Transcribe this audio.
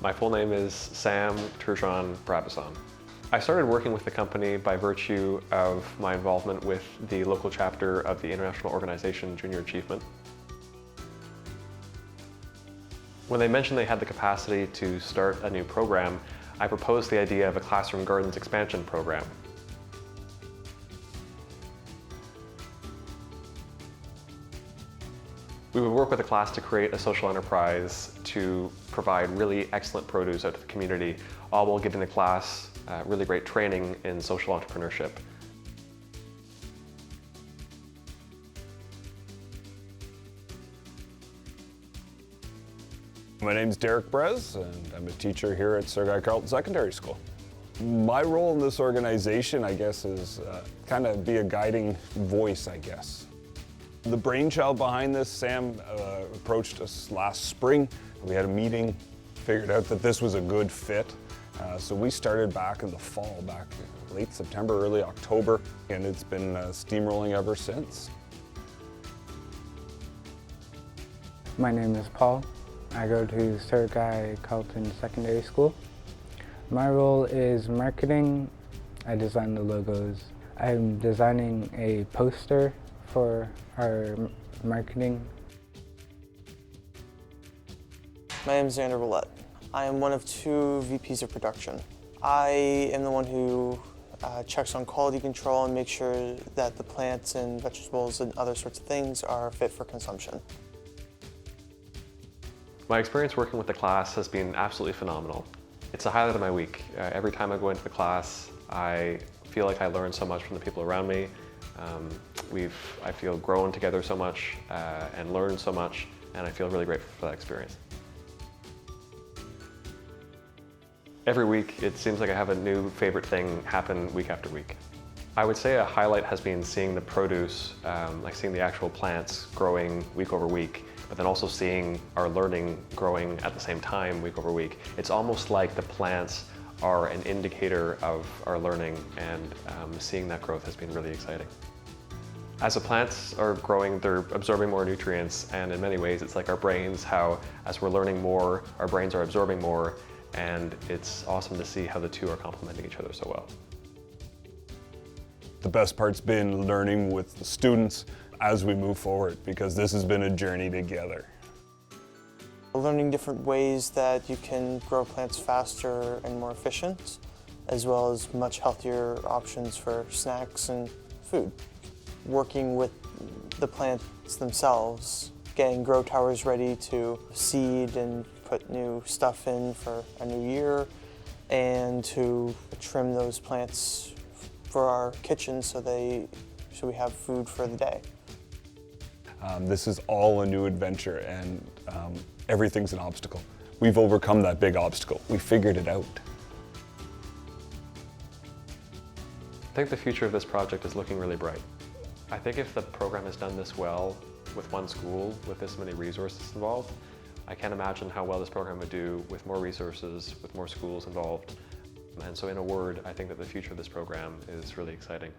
My full name is Sam Turgeon Brabazon. I started working with the company by virtue of my involvement with the local chapter of the international organization Junior Achievement. When they mentioned they had the capacity to start a new program, I proposed the idea of a Classroom Gardens expansion program. We would work with the class to create a social enterprise to provide really excellent produce out to the community, all while giving the class really great training in social entrepreneurship. My name's Derek Brez, and I'm a teacher here at Sir Guy Carleton Secondary School. My role in this organization, I guess, is kind of be a guiding voice, I guess. The brainchild behind this, Sam approached us last spring. We had a meeting, figured out that this was a good fit. So we started back in the fall, back late September, early October, and it's been steamrolling ever since. My name is Paul. I go to Sir Guy Carleton Secondary School. My role is marketing. I design the logos. I'm designing a poster for our marketing. My name is Xander Willett. I am one of two VPs of production. I am the one who checks on quality control and makes sure that the plants and vegetables and other sorts of things are fit for consumption. My experience working with the class has been absolutely phenomenal. It's a highlight of my week. Every time I go into the class, I feel like I learn so much from the people around me. I feel grown together so much and learned so much, and I feel really grateful for that experience. Every week, it seems like I have a new favorite thing happen week after week. I would say a highlight has been seeing the produce, like seeing the actual plants growing week over week, but then also seeing our learning growing at the same time week over week. It's almost like the plants are an indicator of our learning, and seeing that growth has been really exciting. As the plants are growing, they're absorbing more nutrients, and in many ways it's like our brains, how as we're learning more, our brains are absorbing more, and it's awesome to see how the two are complementing each other so well. The best part's been learning with the students as we move forward, because this has been a journey together. Learning different ways that you can grow plants faster and more efficient, as well as much healthier options for snacks and food. Working with the plants themselves, getting grow towers ready to seed and put new stuff in for a new year, and to trim those plants for our kitchen so we have food for the day. This is all a new adventure, and everything's an obstacle. We've overcome that big obstacle. We figured it out. I think the future of this project is looking really bright. I think if the program is done this well with one school, with this many resources involved, I can't imagine how well this program would do with more resources, with more schools involved. And so in a word, I think that the future of this program is really exciting.